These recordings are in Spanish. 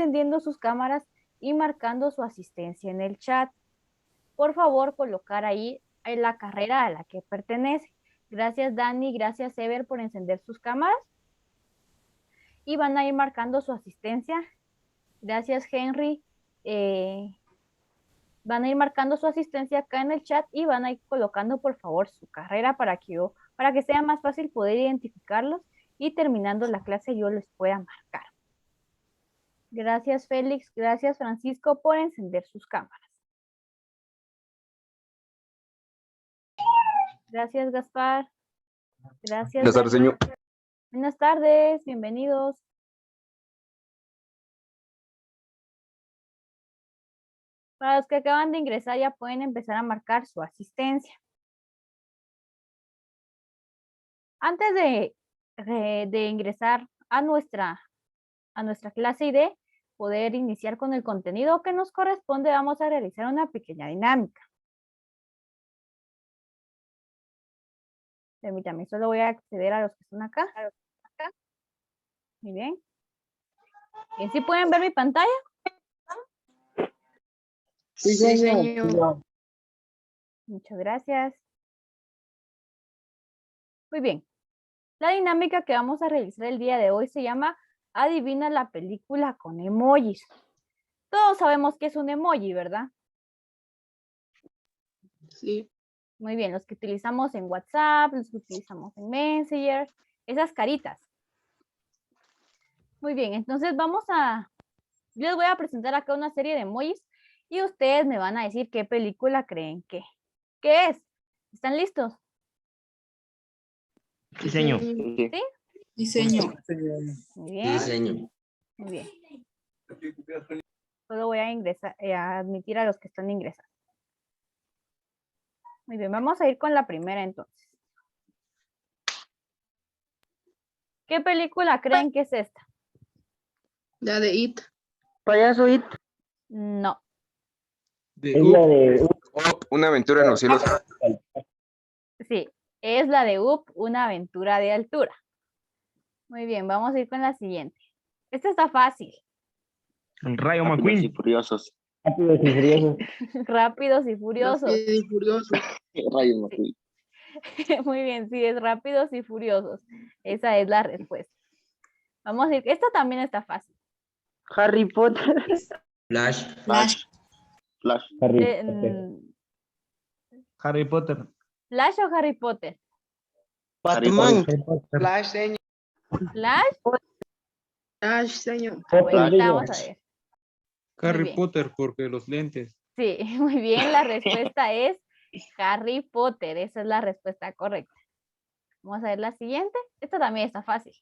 encendiendo sus cámaras y marcando su asistencia en el chat. Por favor, colocar ahí en la carrera a la que pertenece. Gracias, Dani, gracias, Ever, por encender sus cámaras. Y van a ir marcando su asistencia. Gracias, Henry. Van a ir marcando su asistencia acá en el chat y van a ir colocando, por favor, su carrera para que sea más fácil poder identificarlos y terminando la clase yo les pueda marcar. Gracias, Félix. Gracias, Francisco, por encender sus cámaras. Gracias, Gaspar. Gracias. Buenas tardes, señor. Buenas tardes, bienvenidos. Para los que acaban de ingresar ya pueden empezar a marcar su asistencia. Antes de ingresar a nuestra clase y de poder iniciar con el contenido que nos corresponde, vamos a realizar una pequeña dinámica. Permítame, solo voy a acceder a los que están acá. Muy bien. ¿Sí pueden ver mi pantalla? Sí, señor. Muchas gracias. Muy bien. La dinámica que vamos a realizar el día de hoy se llama Adivina la película con emojis. Todos sabemos que es un emoji, ¿verdad? Sí. Muy bien, los que utilizamos en WhatsApp, los que utilizamos en Messenger, esas caritas. Muy bien, entonces yo les voy a presentar acá una serie de emojis y ustedes me van a decir qué película creen que es. ¿Están listos? Sí, señor. ¿Sí? Sí, señor. Muy bien. Sí, señor. Muy bien. Solo voy a ingresar, a admitir a los que están ingresando. Muy bien, vamos a ir con la primera entonces. ¿Qué película creen que es esta? La de It. Payaso It. No. Es la de Up, una aventura en los cielos. Sí, es la de Up, una aventura de altura. Muy bien, vamos a ir con la siguiente. Esta está fácil. El Rayo Rápidos y McQueen. furiosos. Rápidos y Furiosos. Rápidos y Furiosos. Rápido y Furioso. Rayos McQueen. Muy bien, sí, es Rápidos y Furiosos. Esa es la respuesta. Vamos a ir, esta también está fácil. Harry Potter. Flash. Flash. Flash. Harry Eh, Potter. Harry Potter. ¿Flash o Harry Potter? Batman. Harry Potter. Flash, señor. ¿Flash? Flash, señor. Bueno, ahorita Digo, vamos a ver. Muy Harry bien. Potter, porque los lentes. Sí, muy bien, la respuesta es Harry Potter. Esa es la respuesta correcta. Vamos a ver la siguiente. Esta también está fácil.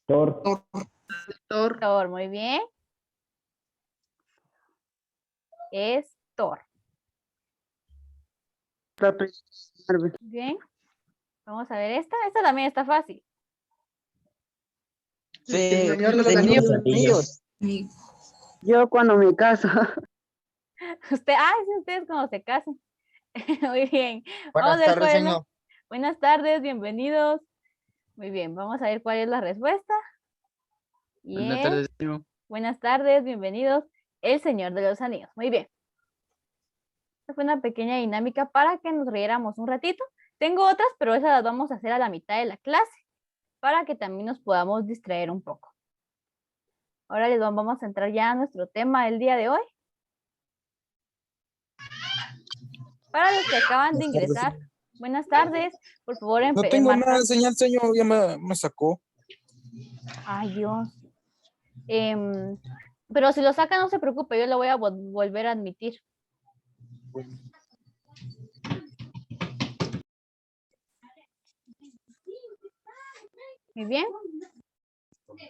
Thor. Thor. Thor, muy bien. Es Thor. Marvel. Bien. Vamos a ver esta. Esta también está fácil. El Señor de los Señor Anillos. Anillos. Yo cuando me caso. Sí, ustedes cuando se casen. Muy bien. Buenas Vamos a ver tardes, cuál es señor. Buenas tardes, bienvenidos. Muy bien, vamos a ver cuál es la respuesta. Y Buenas es- tardes, señor. Buenas tardes, bienvenidos. El Señor de los Anillos. Muy bien. Esta fue una pequeña dinámica para que nos riéramos un ratito. Tengo otras, pero esas las vamos a hacer a la mitad de la clase para que también nos podamos distraer un poco. Ahora vamos a entrar ya a nuestro tema del día de hoy. Para los que acaban de ingresar, buenas tardes. Por favor, No tengo nada de señal, señor, ya me sacó. Ay, Dios. Pero si lo saca, no se preocupe, yo lo voy a volver a admitir. Muy bien.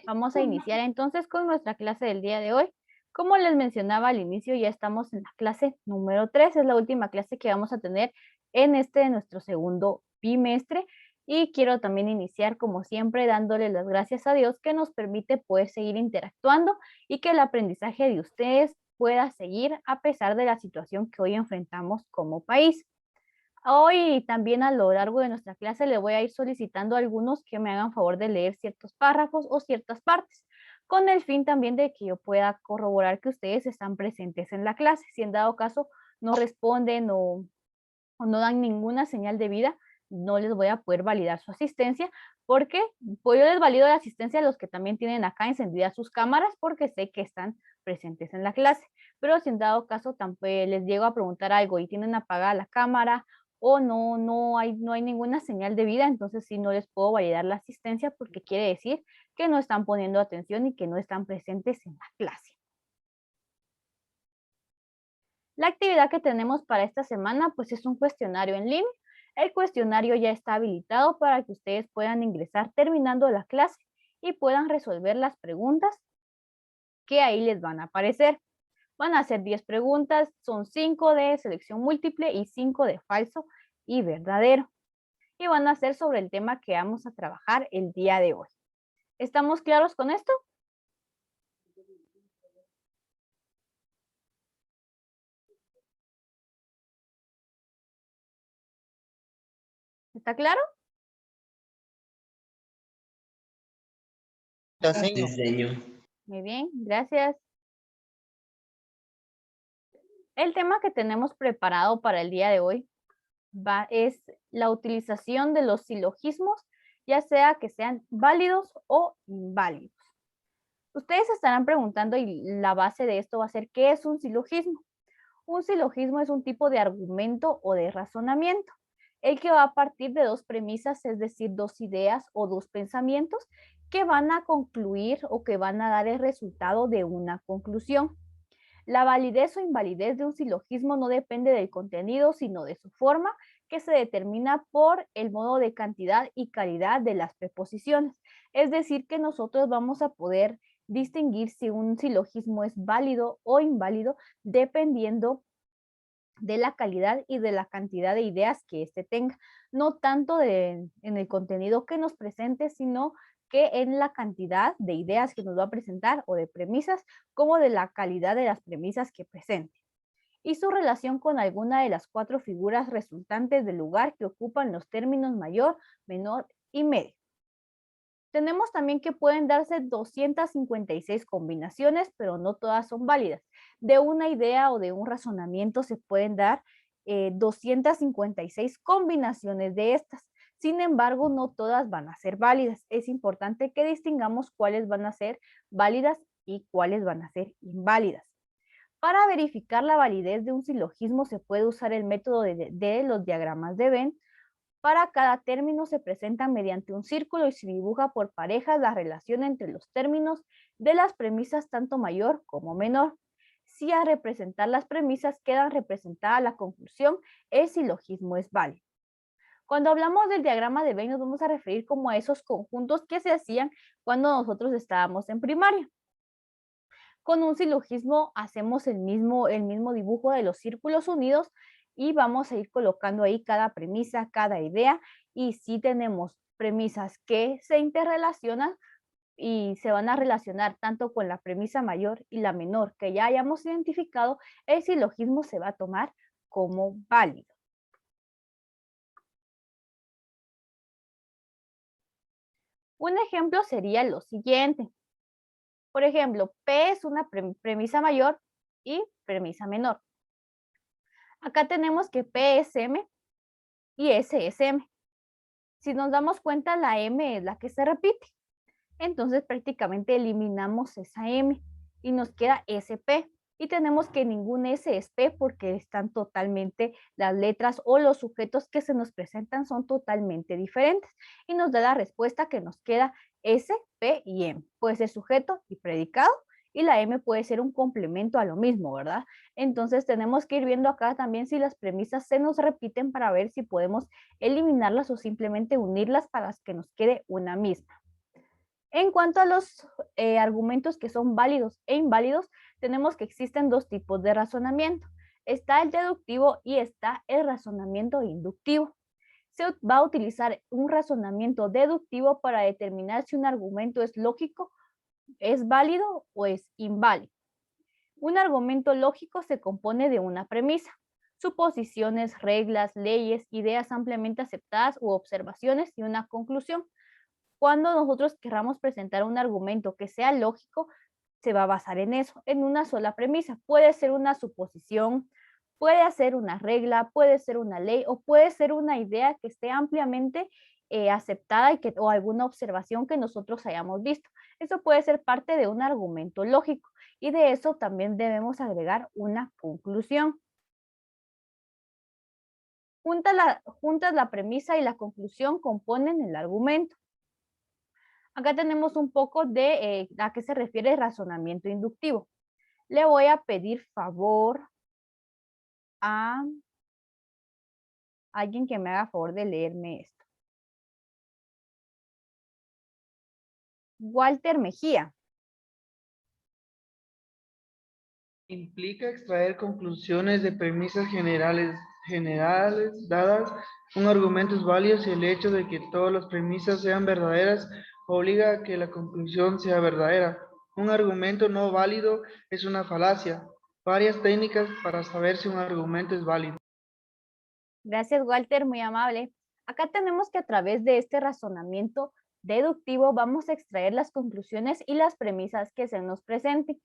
Vamos a iniciar entonces con nuestra clase del día de hoy. Como les mencionaba al inicio, ya estamos en la clase número 3, es la última clase que vamos a tener en nuestro segundo bimestre. Y quiero también iniciar, como siempre, dándole las gracias a Dios que nos permite poder seguir interactuando y que el aprendizaje de ustedes pueda seguir a pesar de la situación que hoy enfrentamos como país. Hoy también a lo largo de nuestra clase le voy a ir solicitando a algunos que me hagan favor de leer ciertos párrafos o ciertas partes con el fin también de que yo pueda corroborar que ustedes están presentes en la clase. Si en dado caso no responden o no dan ninguna señal de vida, no les voy a poder validar su asistencia, porque pues yo les valido la asistencia a los que también tienen acá encendidas sus cámaras, porque sé que están presentes en la clase. Pero si en dado caso les llego a preguntar algo y tienen apagada la cámara o no hay ninguna señal de vida, entonces sí no les puedo validar la asistencia, porque quiere decir que no están poniendo atención y que no están presentes en la clase. La actividad que tenemos para esta semana pues es un cuestionario en línea. El cuestionario ya está habilitado para que ustedes puedan ingresar terminando la clase y puedan resolver las preguntas que ahí les van a aparecer. Van a ser 10 preguntas, son 5 de selección múltiple y 5 de falso y verdadero. Y van a ser sobre el tema que vamos a trabajar el día de hoy. ¿Estamos claros con esto? ¿Está claro? Sí, señor. Muy bien, gracias. El tema que tenemos preparado para el día de hoy es la utilización de los silogismos, ya sea que sean válidos o inválidos. Ustedes se estarán preguntando, y la base de esto va a ser, ¿qué es un silogismo? Un silogismo es un tipo de argumento o de razonamiento, el que va a partir de dos premisas, es decir, dos ideas o dos pensamientos que van a concluir o que van a dar el resultado de una conclusión. La validez o invalidez de un silogismo no depende del contenido, sino de su forma, que se determina por el modo de cantidad y calidad de las preposiciones. Es decir, que nosotros vamos a poder distinguir si un silogismo es válido o inválido dependiendo de la calidad y de la cantidad de ideas que éste tenga. No tanto en el contenido que nos presente, sino que en la cantidad de ideas que nos va a presentar o de premisas, como de la calidad de las premisas que presente. Y su relación con alguna de las 4 figuras resultantes del lugar que ocupan los términos mayor, menor y medio. Tenemos también que pueden darse 256 combinaciones, pero no todas son válidas. De una idea o de un razonamiento se pueden dar 256 combinaciones de estas. Sin embargo, no todas van a ser válidas. Es importante que distingamos cuáles van a ser válidas y cuáles van a ser inválidas. Para verificar la validez de un silogismo se puede usar el método de los diagramas de Venn. Para cada término se presenta mediante un círculo y se dibuja por parejas la relación entre los términos de las premisas tanto mayor como menor. Si al representar las premisas quedan representada la conclusión, el silogismo es válido. Cuando hablamos del diagrama de Venn nos vamos a referir como a esos conjuntos que se hacían cuando nosotros estábamos en primaria. Con un silogismo hacemos el mismo dibujo de los círculos unidos y vamos a ir colocando ahí cada premisa, cada idea, y si tenemos premisas que se interrelacionan y se van a relacionar tanto con la premisa mayor y la menor que ya hayamos identificado, el silogismo se va a tomar como válido. Un ejemplo sería lo siguiente. Por ejemplo, P es una premisa mayor y premisa menor. Acá tenemos que P es M y S es M. Si nos damos cuenta, la M es la que se repite. Entonces prácticamente eliminamos esa M y nos queda SP. Y tenemos que ningún S es P porque están totalmente, las letras o los sujetos que se nos presentan son totalmente diferentes. Y nos da la respuesta que nos queda S, P y M. Puede ser sujeto y predicado. Y la M puede ser un complemento a lo mismo, ¿verdad? Entonces tenemos que ir viendo acá también si las premisas se nos repiten para ver si podemos eliminarlas o simplemente unirlas para que nos quede una misma. En cuanto a los argumentos que son válidos e inválidos, tenemos que existen dos tipos de razonamiento. Está el deductivo y está el razonamiento inductivo. Se va a utilizar un razonamiento deductivo para determinar si un argumento es lógico, es válido o es inválido. Un argumento lógico se compone de una premisa, suposiciones, reglas, leyes, ideas ampliamente aceptadas u observaciones y una conclusión. cuando nosotros querramos presentar un argumento que sea lógico, se va a basar en eso, en una sola premisa. Puede ser una suposición, puede ser una regla, puede ser una ley o puede ser una idea que esté ampliamente aceptada y o alguna observación que nosotros hayamos visto. Eso puede ser parte de un argumento lógico y de eso también debemos agregar una conclusión. Juntas la premisa y la conclusión componen el argumento. Acá tenemos un poco de a qué se refiere el razonamiento inductivo. Le voy a pedir favor a alguien que me haga favor de leerme esto. Walter Mejía. Implica extraer conclusiones de premisas generales dadas. Un argumento es válido si el hecho de que todas las premisas sean verdaderas obliga a que la conclusión sea verdadera. Un argumento no válido es una falacia. Varias técnicas para saber si un argumento es válido. Gracias, Walter, muy amable. Acá tenemos que a través de este razonamiento deductivo vamos a extraer las conclusiones y las premisas que se nos presenten.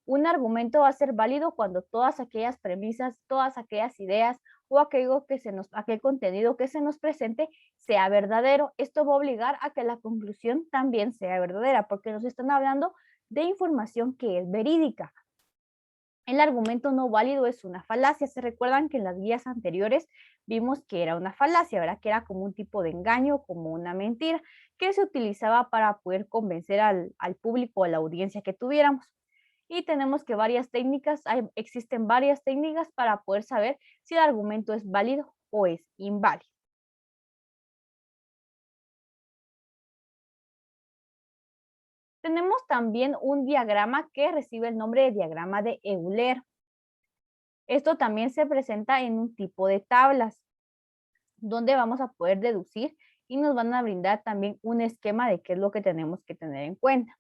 Un argumento va a ser válido cuando todas aquellas premisas, todas aquellas ideas o aquel contenido que se nos presente sea verdadero. Esto va a obligar a que la conclusión también sea verdadera, porque nos están hablando de información que es verídica. El argumento no válido es una falacia. Se recuerdan que en las guías anteriores vimos que era una falacia, ¿verdad? Que era como un tipo de engaño, como una mentira, que se utilizaba para poder convencer al público, a la audiencia que tuviéramos. Y tenemos que existen varias técnicas para poder saber si el argumento es válido o es inválido. Tenemos también un diagrama que recibe el nombre de diagrama de Euler. Esto también se presenta en un tipo de tablas, donde vamos a poder deducir y nos van a brindar también un esquema de qué es lo que tenemos que tener en cuenta.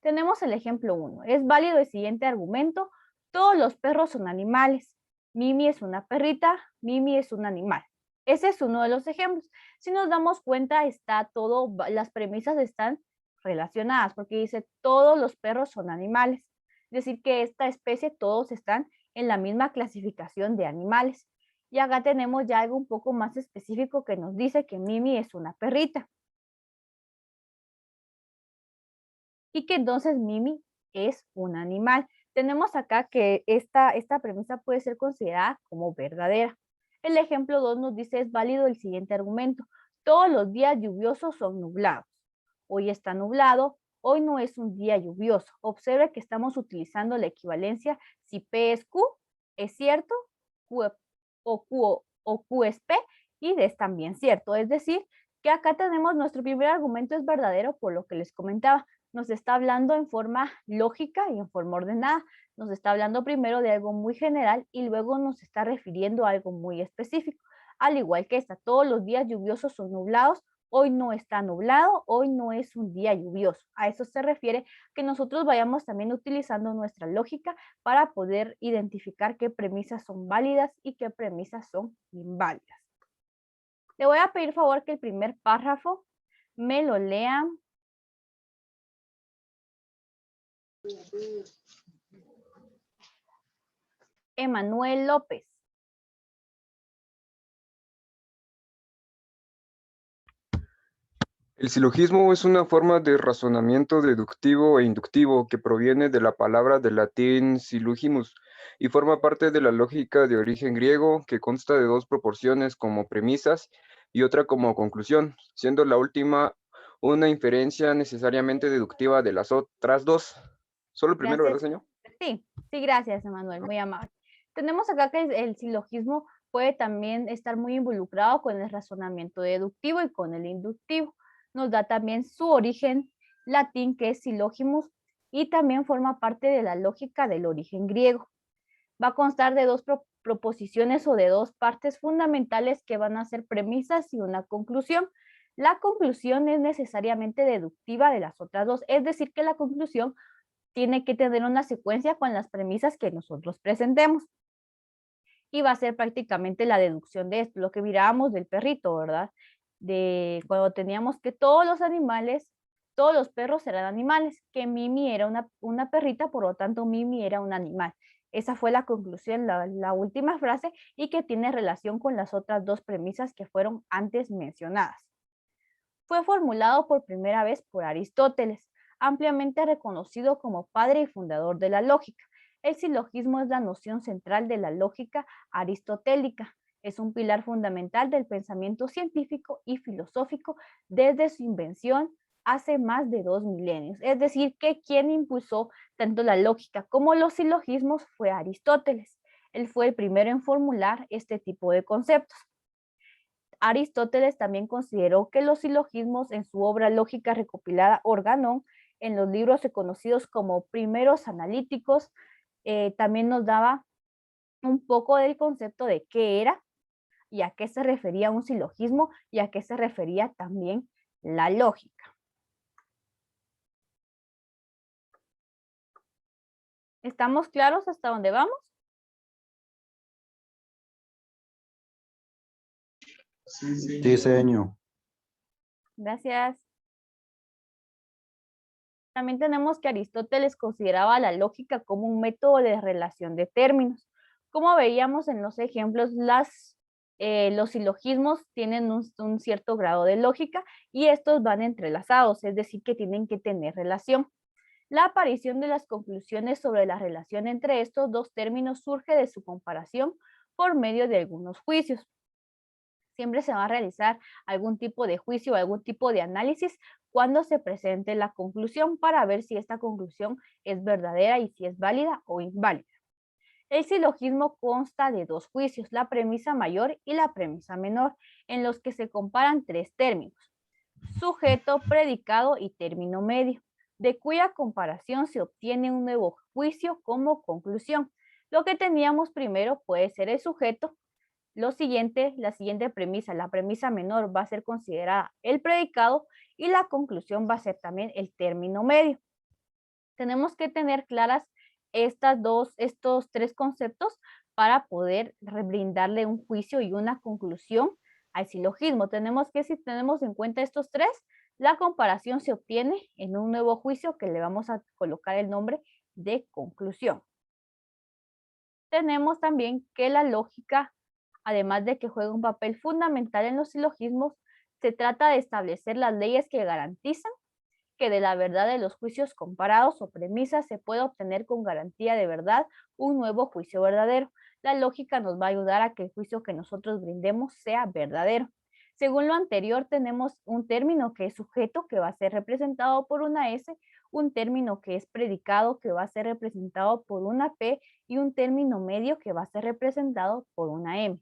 Tenemos el ejemplo 1. Es válido el siguiente argumento. Todos los perros son animales. Mimi es una perrita. Mimi es un animal. Ese es uno de los ejemplos. Si nos damos cuenta, las premisas están relacionadas porque dice todos los perros son animales. Es decir, que esta especie todos están en la misma clasificación de animales. Y acá tenemos ya algo un poco más específico que nos dice que Mimi es una perrita. Y que entonces Mimi es un animal. Tenemos acá que esta premisa puede ser considerada como verdadera. El ejemplo 2 nos dice es válido el siguiente argumento. Todos los días lluviosos son nublados. Hoy está nublado, hoy no es un día lluvioso. Observe que estamos utilizando la equivalencia si P es Q, es cierto, Q es P y es también cierto. Es decir, que acá tenemos nuestro primer argumento es verdadero por lo que les comentaba. Nos está hablando en forma lógica y en forma ordenada. Nos está hablando primero de algo muy general y luego nos está refiriendo a algo muy específico. Al igual que esta, todos los días lluviosos son nublados, hoy no está nublado, hoy no es un día lluvioso. A eso se refiere que nosotros vayamos también utilizando nuestra lógica para poder identificar qué premisas son válidas y qué premisas son inválidas. Le voy a pedir favor que el primer párrafo me lo lean. Emanuel López. El silogismo es una forma de razonamiento deductivo e inductivo que proviene de la palabra del latín silogimus y forma parte de la lógica de origen griego que consta de dos proporciones como premisas y otra como conclusión, siendo la última una inferencia necesariamente deductiva de las otras dos. Solo el primero, ¿verdad, señor? Sí, gracias, Emanuel, muy amable. Tenemos acá que el silogismo puede también estar muy involucrado con el razonamiento deductivo y con el inductivo. Nos da también su origen latín, que es silogimus, y también forma parte de la lógica del origen griego. Va a constar de dos proposiciones o de dos partes fundamentales que van a ser premisas y una conclusión. La conclusión es necesariamente deductiva de las otras dos, es decir, que la conclusión tiene que tener una secuencia con las premisas que nosotros presentemos. Y va a ser prácticamente la deducción de esto, lo que mirábamos del perrito, ¿verdad? de cuando teníamos que todos los animales, todos los perros eran animales, que Mimi era una perrita, por lo tanto Mimi era un animal. Esa fue la conclusión, la última frase, y que tiene relación con las otras dos premisas que fueron antes mencionadas. Fue formulado por primera vez por Aristóteles, ampliamente reconocido como padre y fundador de la lógica. El silogismo es la noción central de la lógica aristotélica. Es un pilar fundamental del pensamiento científico y filosófico desde su invención hace más de 2 milenios. Es decir, que quien impulsó tanto la lógica como los silogismos fue Aristóteles. Él fue el primero en formular este tipo de conceptos. Aristóteles también consideró que los silogismos en su obra lógica recopilada Organón, en los libros reconocidos como primeros analíticos, también nos daba un poco del concepto de qué era y a qué se refería un silogismo y a qué se refería también la lógica. ¿Estamos claros hasta dónde vamos? Sí, señor. Gracias. También tenemos que Aristóteles consideraba la lógica como un método de relación de términos. Como veíamos en los ejemplos, los silogismos tienen un cierto grado de lógica y estos van entrelazados, es decir, que tienen que tener relación. La aparición de las conclusiones sobre la relación entre estos dos términos surge de su comparación por medio de algunos juicios. Siempre se va a realizar algún tipo de juicio o algún tipo de análisis cuando se presente la conclusión para ver si esta conclusión es verdadera y si es válida o inválida. El silogismo consta de dos juicios, la premisa mayor y la premisa menor, en los que se comparan tres términos: sujeto, predicado y término medio, de cuya comparación se obtiene un nuevo juicio como conclusión. Lo que teníamos primero puede ser el sujeto. La siguiente premisa, la premisa menor, va a ser considerada el predicado y la conclusión va a ser también el término medio. Tenemos que tener claras estos tres conceptos para poder brindarle un juicio y una conclusión al silogismo. Si tenemos en cuenta estos tres, la comparación se obtiene en un nuevo juicio que le vamos a colocar el nombre de conclusión. Tenemos también que la lógica, además de que juega un papel fundamental en los silogismos, se trata de establecer las leyes que garantizan que de la verdad de los juicios comparados o premisas se puede obtener con garantía de verdad un nuevo juicio verdadero. La lógica nos va a ayudar a que el juicio que nosotros brindemos sea verdadero. Según lo anterior, tenemos un término que es sujeto, que va a ser representado por una S, un término que es predicado, que va a ser representado por una P, y un término medio que va a ser representado por una M.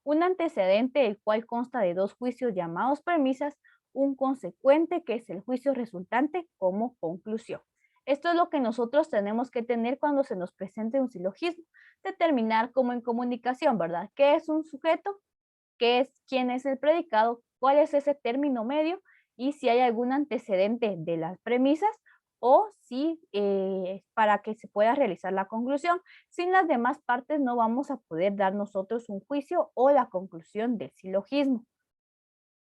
Un antecedente, el cual consta de dos juicios llamados premisas, un consecuente, que es el juicio resultante, como conclusión. Esto es lo que nosotros tenemos que tener cuando se nos presente un silogismo. Determinar como en comunicación, ¿verdad? ¿Qué es un sujeto? ¿Quién es el predicado? ¿Cuál es ese término medio? Y si hay algún antecedente de las premisas, o si para que se pueda realizar la conclusión. Sin las demás partes no vamos a poder dar nosotros un juicio o la conclusión del silogismo.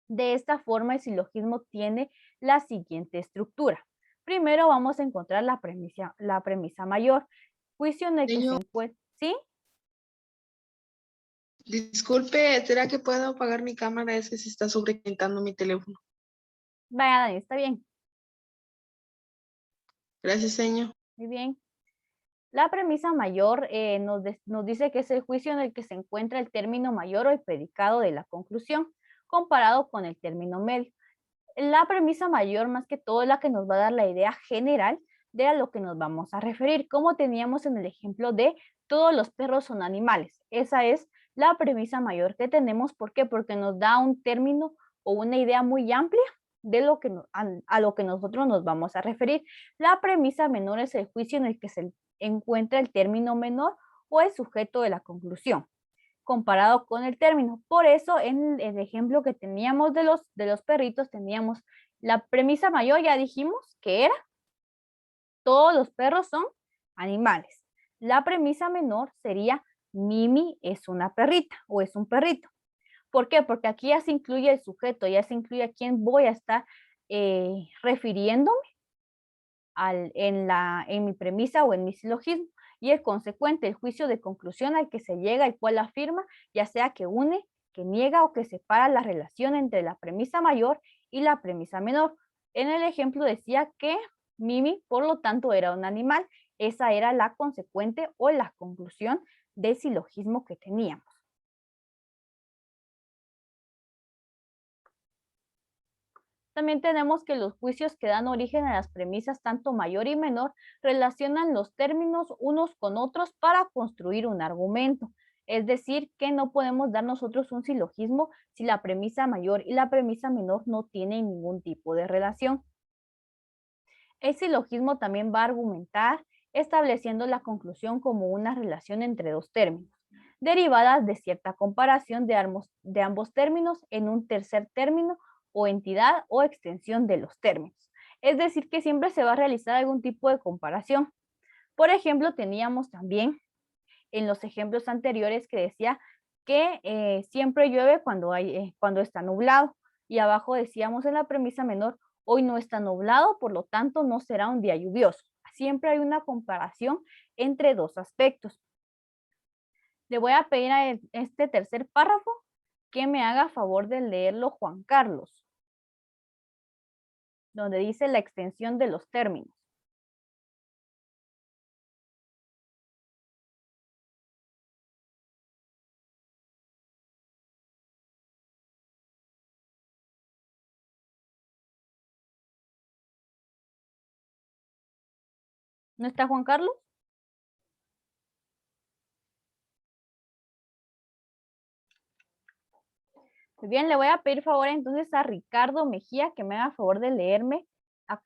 De esta forma, el silogismo tiene la siguiente estructura. Primero vamos a encontrar la premisa mayor, juicio en el que se encuentra. ¿Sí? Disculpe, ¿será que puedo apagar mi cámara? Es que se está sobrecalentando mi teléfono. Vaya, Dani, está bien. Gracias, señor. Muy bien. La premisa mayor nos dice que es el juicio en el que se encuentra el término mayor o el predicado de la conclusión, comparado con el término medio. La premisa mayor, más que todo, es la que nos va a dar la idea general de a lo que nos vamos a referir, como teníamos en el ejemplo de todos los perros son animales. Esa es la premisa mayor que tenemos. ¿Por qué? Porque nos da un término o una idea muy amplia de a lo que nosotros nos vamos a referir. La premisa menor es el juicio en el que se encuentra el término menor o el sujeto de la conclusión, comparado con el término. Por eso, en el ejemplo que teníamos de los perritos, teníamos la premisa mayor, ya dijimos que era todos los perros son animales. La premisa menor sería Mimi es una perrita o es un perrito. ¿Por qué? Porque aquí ya se incluye el sujeto, ya se incluye a quién voy a estar refiriéndome en mi premisa o en mi silogismo. Y el consecuente, el juicio de conclusión al que se llega, el cual afirma, ya sea que une, que niega o que separa la relación entre la premisa mayor y la premisa menor. En el ejemplo decía que Mimi, por lo tanto, era un animal. Esa era la consecuente o la conclusión del silogismo que teníamos. También tenemos que los juicios que dan origen a las premisas tanto mayor y menor relacionan los términos unos con otros para construir un argumento. Es decir, que no podemos dar nosotros un silogismo si la premisa mayor y la premisa menor no tienen ningún tipo de relación. El silogismo también va a argumentar estableciendo la conclusión como una relación entre dos términos, derivadas de cierta comparación de ambos términos en un tercer término o entidad o extensión de los términos. Es decir, que siempre se va a realizar algún tipo de comparación. Por ejemplo, teníamos también en los ejemplos anteriores que decía que siempre llueve cuando está nublado. Y abajo decíamos en la premisa menor, hoy no está nublado, por lo tanto no será un día lluvioso. Siempre hay una comparación entre dos aspectos. Le voy a pedir a este tercer párrafo que me haga favor de leerlo Juan Carlos, donde dice la extensión de los términos. ¿No está Juan Carlos? Muy bien, le voy a pedir favor entonces a Ricardo Mejía que me haga favor de leerme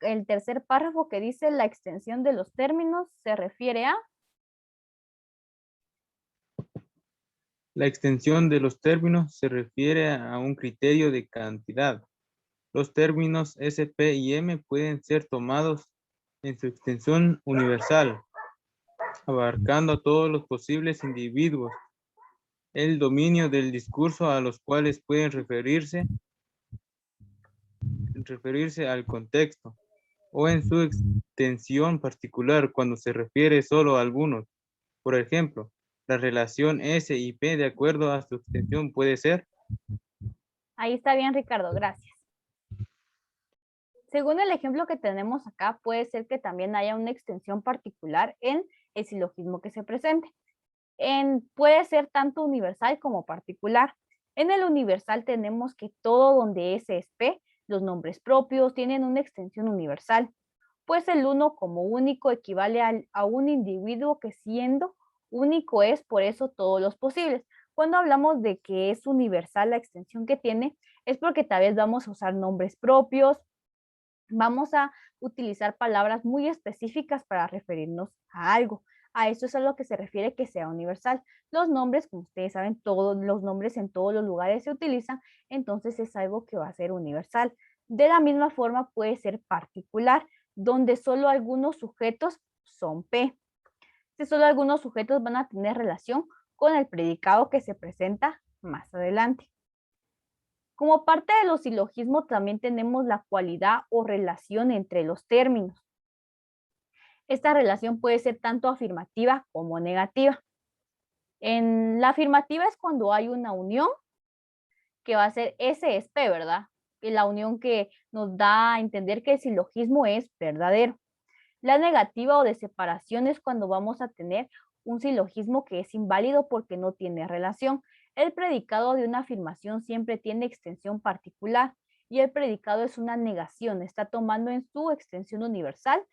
el tercer párrafo que dice la extensión de los términos se refiere a... La extensión de los términos se refiere a un criterio de cantidad. Los términos SP y M pueden ser tomados en su extensión universal, abarcando a todos los posibles individuos, el dominio del discurso a los cuales pueden referirse al contexto, o en su extensión particular cuando se refiere solo a algunos. Por ejemplo, la relación S y P de acuerdo a su extensión puede ser. Ahí está bien, Ricardo, gracias. Según el ejemplo que tenemos acá, puede ser que también haya una extensión particular en el silogismo que se presente. Puede ser tanto universal como particular. En el universal tenemos que todo donde S es P, los nombres propios tienen una extensión universal, pues el uno como único equivale a un individuo que siendo único es por eso todos los posibles. Cuando hablamos de que es universal la extensión que tiene, es porque tal vez vamos a usar nombres propios, vamos a utilizar palabras muy específicas para referirnos a algo. A eso es a lo que se refiere que sea universal. Los nombres, como ustedes saben, todos los nombres en todos los lugares se utilizan, entonces es algo que va a ser universal. De la misma forma puede ser particular, donde solo algunos sujetos son P. Solo algunos sujetos van a tener relación con el predicado que se presenta más adelante. Como parte de los silogismos también tenemos la cualidad o relación entre los términos. Esta relación puede ser tanto afirmativa como negativa. En la afirmativa es cuando hay una unión que va a ser S es P, ¿verdad? Y la unión que nos da a entender que el silogismo es verdadero. La negativa o de separación es cuando vamos a tener un silogismo que es inválido porque no tiene relación. El predicado de una afirmación siempre tiene extensión particular y el predicado es una negación, está tomando en su extensión universal.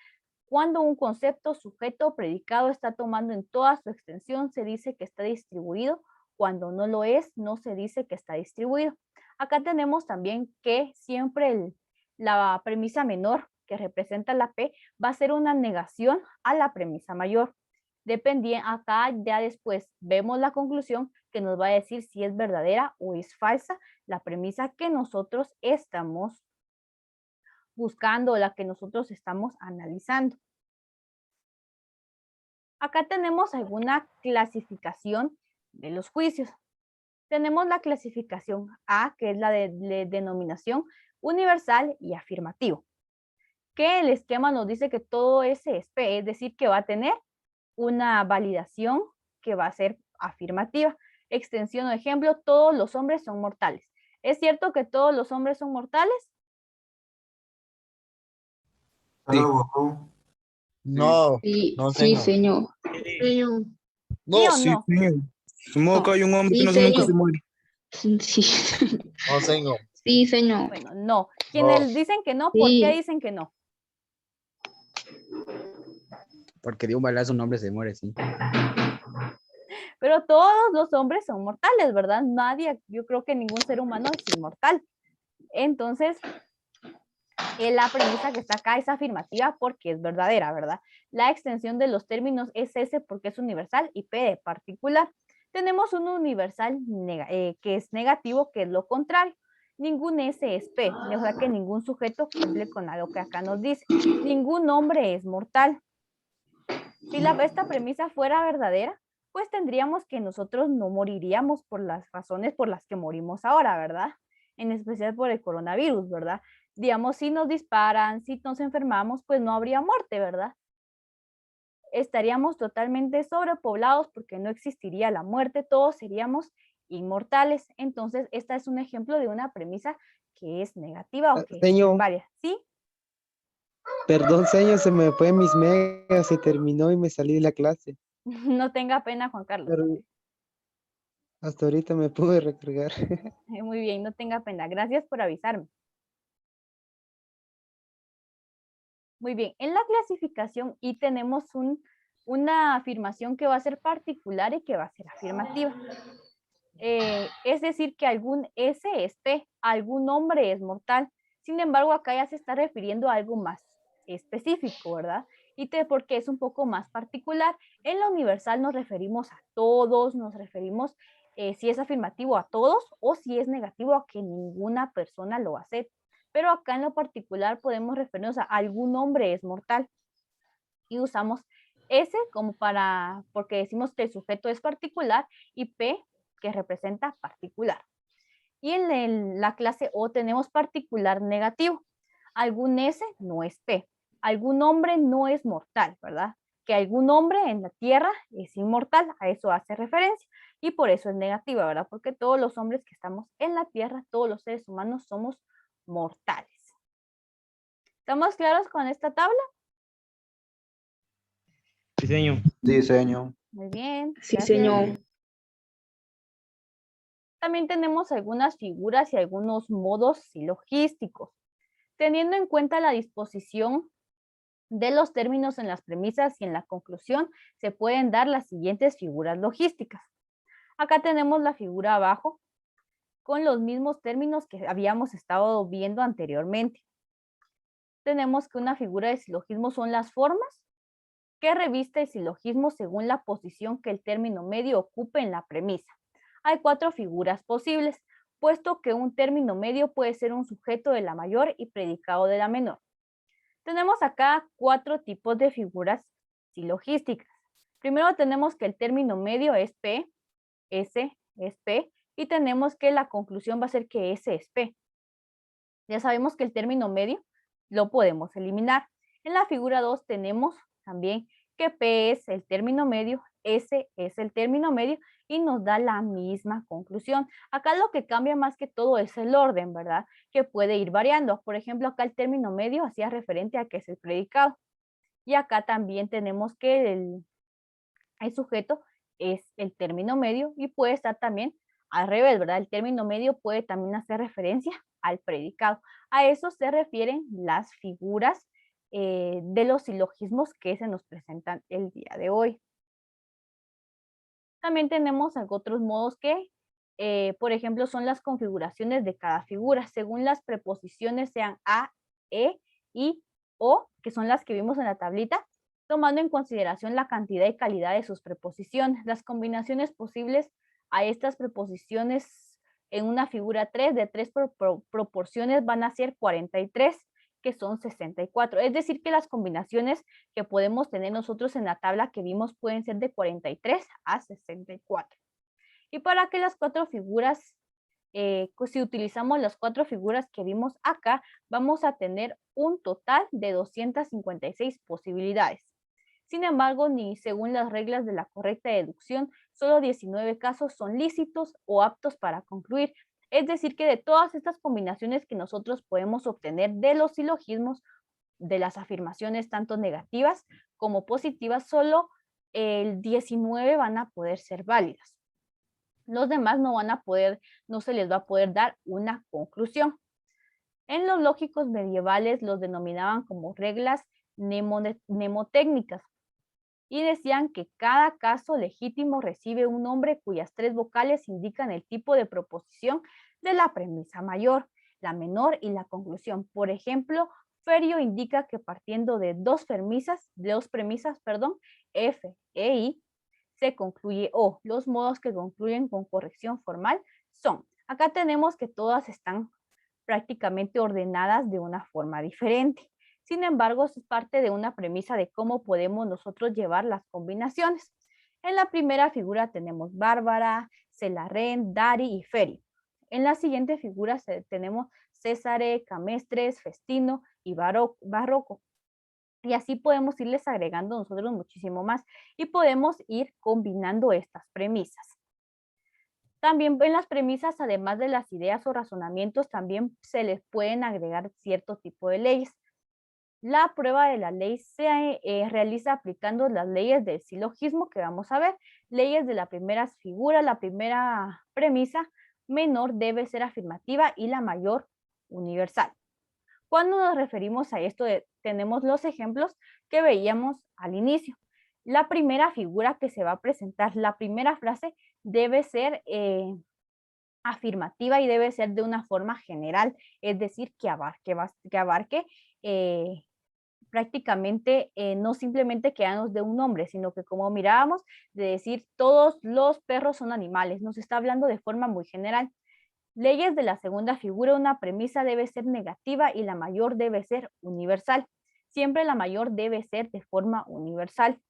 Cuando un concepto, sujeto o predicado está tomando en toda su extensión, se dice que está distribuido. Cuando no lo es, no se dice que está distribuido. Acá tenemos también que siempre la premisa menor que representa la P va a ser una negación a la premisa mayor. Acá ya después vemos la conclusión que nos va a decir si es verdadera o es falsa la premisa que nosotros estamos buscando, la que nosotros estamos analizando. Acá tenemos alguna clasificación de los juicios. Tenemos la clasificación A, que es la de denominación universal y afirmativo. Que el esquema nos dice que todo ese es P, es decir, que va a tener una validación que va a ser afirmativa. Extensión o ejemplo, todos los hombres son mortales. ¿Es cierto que todos los hombres son mortales? Sí. No, Sí, no, sí, señor. señor. Señor. No, ¿Sí o sí, no? señor. De modo que hay un hombre Sí, que nunca se señor. muere. Sí. No, señor. Sí, señor. Bueno, no. No. Quienes dicen que no, ¿por qué Sí. dicen que no? Porque de un balazo un hombre se muere, sí. Pero todos los hombres son mortales, ¿verdad? Nadie, yo creo que ningún ser humano es inmortal. Entonces, la premisa que está acá es afirmativa porque es verdadera, ¿verdad? La extensión de los términos es S porque es universal y P de particular. Tenemos un universal que es negativo, que es lo contrario. Ningún S es P, o sea que ningún sujeto cumple con lo que acá nos dice. Ningún hombre es mortal. Si esta premisa fuera verdadera, pues tendríamos que nosotros no moriríamos por las razones por las que morimos ahora, ¿verdad? En especial por el coronavirus, ¿verdad? Digamos, si nos disparan, si nos enfermamos, pues no habría muerte, ¿verdad? Estaríamos totalmente sobrepoblados porque no existiría la muerte, todos seríamos inmortales. Entonces, esta es un ejemplo de una premisa que es negativa o que Señor. es varia, ¿sí? Perdón, señor, se me fue mis megas, se terminó y me salí de la clase. No tenga pena, Juan Carlos. Pero hasta ahorita me pude recargar. Muy bien, no tenga pena. Gracias por avisarme. Muy bien, en la clasificación I tenemos una afirmación que va a ser particular y que va a ser afirmativa. Es decir, que algún S es P, algún hombre es mortal. Sin embargo, acá ya se está refiriendo a algo más específico, ¿verdad? Porque es un poco más particular. En la universal nos referimos a todos, nos referimos si es afirmativo a todos o si es negativo a que ninguna persona lo hace. Pero acá en lo particular podemos referirnos a algún hombre es mortal. Y usamos S como porque decimos que el sujeto es particular y P que representa particular. Y en la clase O tenemos particular negativo. Algún S no es P. Algún hombre no es mortal, ¿verdad? Que algún hombre en la Tierra es inmortal, a eso hace referencia. Y por eso es negativa, ¿verdad? Porque todos los hombres que estamos en la Tierra, todos los seres humanos somos mortales. ¿Estamos claros con esta tabla? Sí, señor. Sí, señor. Muy bien. Sí, Gracias. señor. También tenemos algunas figuras y algunos modos silogísticos. Teniendo en cuenta la disposición de los términos en las premisas y en la conclusión, se pueden dar las siguientes figuras logísticas. Acá tenemos la figura abajo con los mismos términos que habíamos estado viendo anteriormente. Tenemos que una figura de silogismo son las formas que reviste el silogismo según la posición que el término medio ocupe en la premisa. Hay 4 figuras posibles, puesto que un término medio puede ser un sujeto de la mayor y predicado de la menor. Tenemos acá 4 tipos de figuras silogísticas. Primero tenemos que el término medio es P, S es P, y tenemos que la conclusión va a ser que S es P. Ya sabemos que el término medio lo podemos eliminar. En la figura 2 tenemos también que P es el término medio, S es el término medio y nos da la misma conclusión. Acá lo que cambia más que todo es el orden, ¿verdad? Que puede ir variando. Por ejemplo, acá el término medio hacía referente a que es el predicado. Y acá también tenemos que el sujeto es el término medio y puede estar también al revés, ¿verdad? El término medio puede también hacer referencia al predicado. A eso se refieren las figuras de los silogismos que se nos presentan el día de hoy. También tenemos otros modos que, por ejemplo, son las configuraciones de cada figura, según las preposiciones sean a, e, i, o, que son las que vimos en la tablita, tomando en consideración la cantidad y calidad de sus preposiciones. Las combinaciones posibles a estas preposiciones en una figura 3 de 3 proporciones van a ser 43, que son 64. Es decir, que las combinaciones que podemos tener nosotros en la tabla que vimos pueden ser de 43 a 64. Y para que las 4 figuras, pues si utilizamos las 4 figuras que vimos acá, vamos a tener un total de 256 posibilidades. Sin embargo, ni según las reglas de la correcta deducción, solo 19 casos son lícitos o aptos para concluir. Es decir, que de todas estas combinaciones que nosotros podemos obtener de los silogismos, de las afirmaciones tanto negativas como positivas, solo el 19 van a poder ser válidas. Los demás no se les va a poder dar una conclusión. En los lógicos medievales los denominaban como reglas mnemotécnicas y decían que cada caso legítimo recibe un nombre cuyas 3 vocales indican el tipo de proposición de la premisa mayor, la menor y la conclusión. Por ejemplo, ferio indica que partiendo de dos premisas, F e I, se concluye O. Los modos que concluyen con corrección formal son, acá tenemos que todas están prácticamente ordenadas de una forma diferente. Sin embargo, es parte de una premisa de cómo podemos nosotros llevar las combinaciones. En la primera figura tenemos Bárbara, Celarén, Dari y Feri. En la siguiente figura tenemos Césare, Camestres, Festino y Barroco. Y así podemos irles agregando nosotros muchísimo más y podemos ir combinando estas premisas. También en las premisas, además de las ideas o razonamientos, también se les pueden agregar cierto tipo de leyes. La prueba de la ley se realiza aplicando las leyes del silogismo que vamos a ver. Leyes de la primera figura, la primera premisa menor debe ser afirmativa y la mayor universal. Cuando nos referimos a esto, tenemos los ejemplos que veíamos al inicio. La primera figura que se va a presentar, la primera frase debe ser afirmativa y debe ser de una forma general, es decir, que abarque prácticamente no simplemente quedarnos de un nombre, sino que como mirábamos, de decir todos los perros son animales, nos está hablando de forma muy general. Leyes de la segunda figura, una premisa debe ser negativa y la mayor debe ser universal. Siempre la mayor debe ser de forma universal.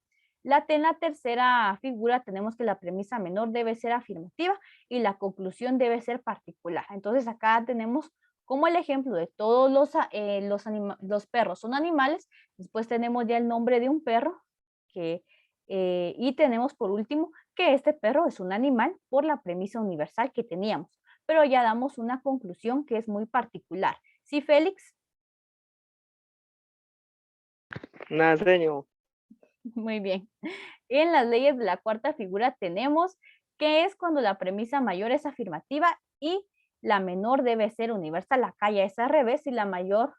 En la tercera figura tenemos que la premisa menor debe ser afirmativa y la conclusión debe ser particular. Entonces acá tenemos como el ejemplo de todos los perros son animales. Después tenemos ya el nombre de un perro y tenemos por último que este perro es un animal por la premisa universal que teníamos. Pero ya damos una conclusión que es muy particular. ¿Sí, Félix? Nada, señor. Muy bien. En las leyes de la cuarta figura tenemos que es cuando la premisa mayor es afirmativa y la menor debe ser universal. Acá ya es al revés. Si la menor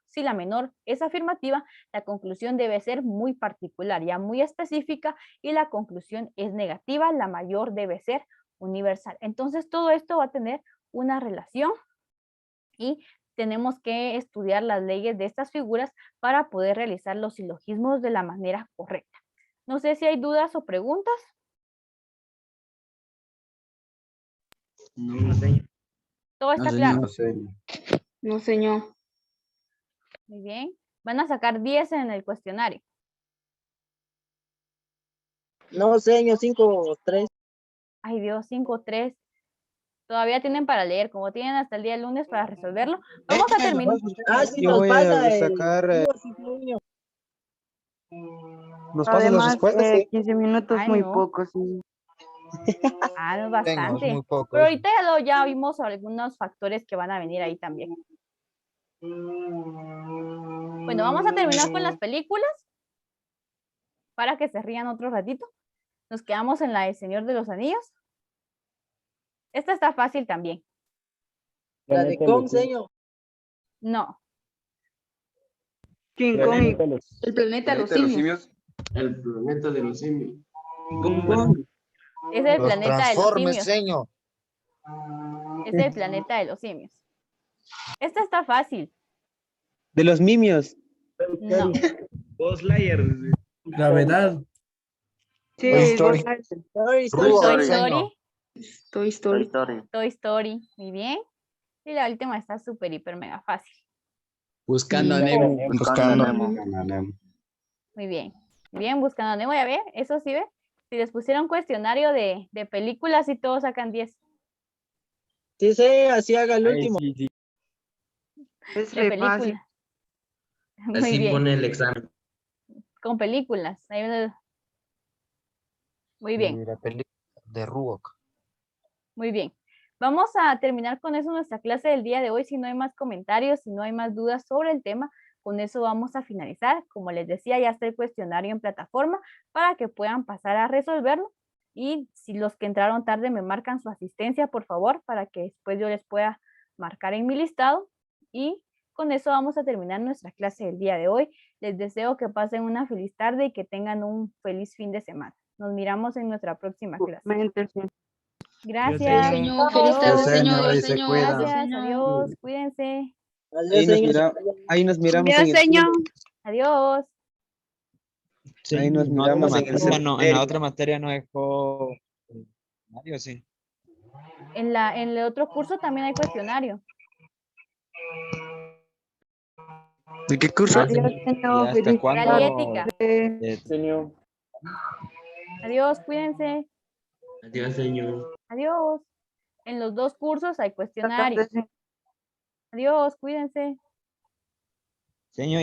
es afirmativa, la conclusión debe ser muy particular, ya muy específica, y la conclusión es negativa, la mayor debe ser universal. Entonces todo esto va a tener una relación y tenemos que estudiar las leyes de estas figuras para poder realizar los silogismos de la manera correcta. No sé si hay dudas o preguntas. No, señor. ¿Todo está claro? No, señor. Muy bien. Van a sacar 10 en el cuestionario. No, señor, 5-3. Ay Dios, 5-3. Todavía tienen para leer, como tienen hasta el día lunes para resolverlo. Vamos a terminar. Ah, sí, Yo nos voy pasa a sacar, nos pasa las respuestas, ¿sí? 15 minutos Ay, muy no. poco, sí. Ah, no es Tengo, es bastante. muy poco. Pero ahorita ya vimos algunos factores que van a venir ahí también. Bueno, vamos a terminar con las películas para que se rían otro ratito. Nos quedamos en la del Señor de los Anillos. Esta está fácil también. La de Kong, señor. No. King Kong, el planeta de los simios. El planeta de los simios. Es el Los planeta de los Transformers, simios. señor. Es el planeta de los simios. Esta está fácil. De los mimios. No. Buzz Lightyear. Gravedad. Sí, Toy Story. Toy Toy Story. Story. Toy Story. Toy Story. Muy bien. Y la última está súper, hiper, mega fácil. Buscando a Nemo. Buscando. Muy bien. Bien, buscando a Nemo. Ya ve, eso sí ve. Si les pusiera un cuestionario de películas y todos sacan 10. Sí, sí, así haga el Ahí último. sí, sí. Es De re fácil. películas. Muy Así bien. pone el examen. Con películas. Muy bien. Y la película de Ruok. Muy bien. Vamos a terminar con eso nuestra clase del día de hoy. Si no hay más comentarios, si no hay más dudas sobre el tema, con eso vamos a finalizar. Como les decía, ya está el cuestionario en plataforma para que puedan pasar a resolverlo. Y si los que entraron tarde me marcan su asistencia, por favor, para que después yo les pueda marcar en mi listado. Y con eso vamos a terminar nuestra clase del día de hoy. Les deseo que pasen una feliz tarde y que tengan un feliz fin de semana. Nos miramos en nuestra próxima clase. Gracias. Señor, feliz tarde, Adiós, señor. señor, y se cuida. Gracias, adiós, cuídense. Adiós, señor. Ahí nos miramos Adiós, en el señor. Adiós. Ahí nos En la otra miramos en el materia no, en la cementerio. otra materia no dejó Mario, sí. En el otro curso también hay cuestionario. ¿De qué curso? Adiós, ¿Y señor. hasta Feliz Moral y cuándo? ética. tarde. Adiós, cuídense. Adiós, señor. Adiós. En los dos cursos hay cuestionario. Adiós, cuídense. Señor,